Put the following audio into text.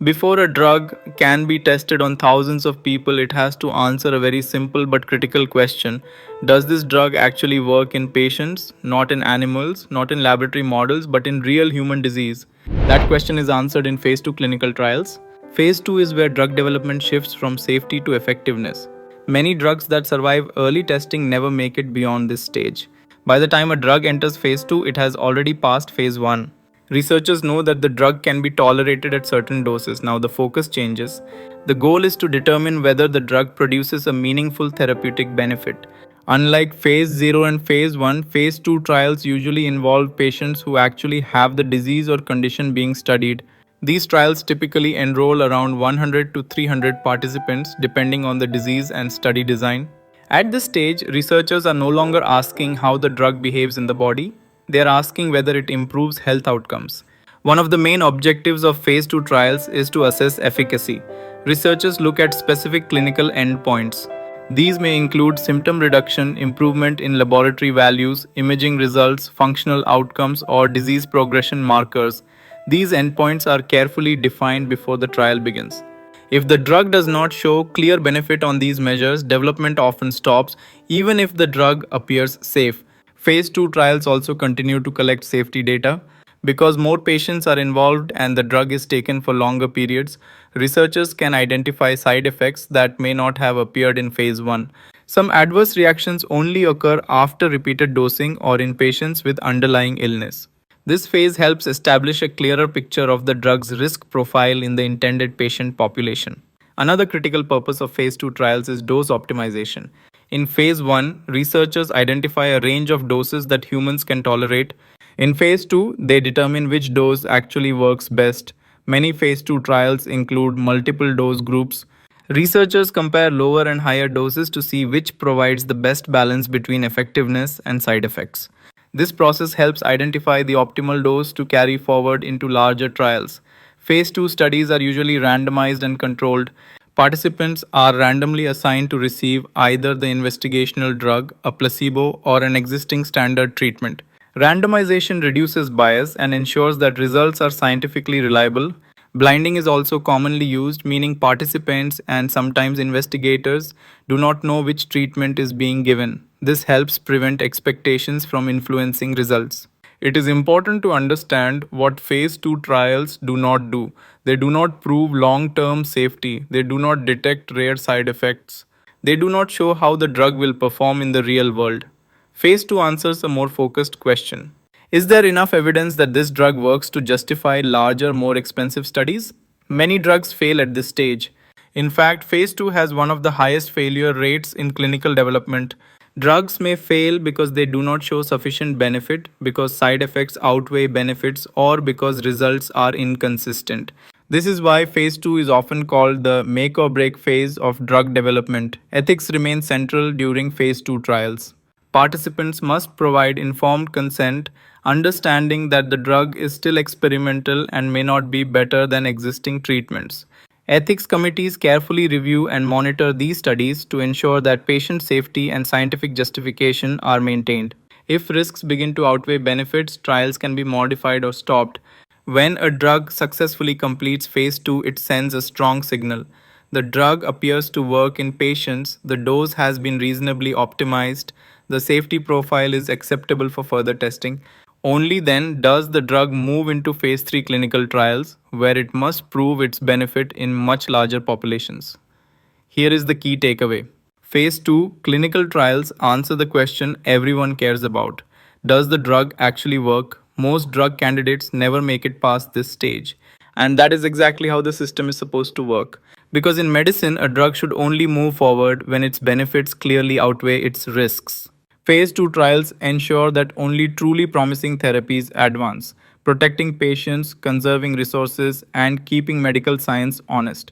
Before a drug can be tested on thousands of people, it has to answer a very simple but critical question. Does this drug actually work in patients, not in animals, not in laboratory models, but in real human disease? That question is answered in phase 2 clinical trials. Phase 2 is where drug development shifts from safety to effectiveness. Many drugs that survive early testing never make it beyond this stage. By the time a drug enters phase 2, it has already passed phase 1. Researchers know that the drug can be tolerated at certain doses. Now the focus changes. The goal is to determine whether the drug produces a meaningful therapeutic benefit. Unlike phase 0 and phase 1, phase 2 trials usually involve patients who actually have the disease or condition being studied. These trials typically enroll around 100 to 300 participants depending on the disease and study design. At this stage, researchers are no longer asking how the drug behaves in the body, they are asking whether it improves health outcomes. One of the main objectives of phase 2 trials is to assess efficacy. Researchers look at specific clinical endpoints. These may include symptom reduction, improvement in laboratory values, imaging results, functional outcomes, or disease progression markers. These endpoints are carefully defined before the trial begins. If the drug does not show clear benefit on these measures, development often stops, even if the drug appears safe. Phase 2 trials also continue to collect safety data. Because more patients are involved and the drug is taken for longer periods, researchers can identify side effects that may not have appeared in phase 1. Some adverse reactions only occur after repeated dosing or in patients with underlying illness. This phase helps establish a clearer picture of the drug's risk profile in the intended patient population. Another critical purpose of phase 2 trials is dose optimization. In phase 1, researchers identify a range of doses that humans can tolerate. In phase 2, they determine which dose actually works best. Many phase 2 trials include multiple dose groups. Researchers compare lower and higher doses to see which provides the best balance between effectiveness and side effects. This process helps identify the optimal dose to carry forward into larger trials. Phase 2 studies are usually randomized and controlled. Participants are randomly assigned to receive either the investigational drug, a placebo, or an existing standard treatment. Randomization reduces bias and ensures that results are scientifically reliable. Blinding is also commonly used, meaning participants and sometimes investigators do not know which treatment is being given. This helps prevent expectations from influencing results. It is important to understand what phase 2 trials do not do. They do not prove long term safety, they do not detect rare side effects, they do not show how the drug will perform in the real world. Phase 2 answers a more focused question. Is there enough evidence that this drug works to justify larger, more expensive studies? Many drugs fail at this stage. In fact, phase 2 has one of the highest failure rates in clinical development. Drugs may fail because they do not show sufficient benefit, because side effects outweigh benefits, or because results are inconsistent. This is why phase 2 is often called the make or break phase of drug development. Ethics remain central during phase 2 trials. Participants must provide informed consent, understanding that the drug is still experimental and may not be better than existing treatments. Ethics committees carefully review and monitor these studies to ensure that patient safety and scientific justification are maintained. If risks begin to outweigh benefits, trials can be modified or stopped. When a drug successfully completes phase 2, it sends a strong signal. The drug appears to work in patients, the dose has been reasonably optimized, the safety profile is acceptable for further testing. Only then does the drug move into phase 3 clinical trials, where it must prove its benefit in much larger populations. Here is the key takeaway. Phase 2 clinical trials answer the question everyone cares about. Does the drug actually work? Most drug candidates never make it past this stage. And that is exactly how the system is supposed to work. Because in medicine, a drug should only move forward when its benefits clearly outweigh its risks. Phase 2 trials ensure that only truly promising therapies advance, protecting patients, conserving resources, and keeping medical science honest.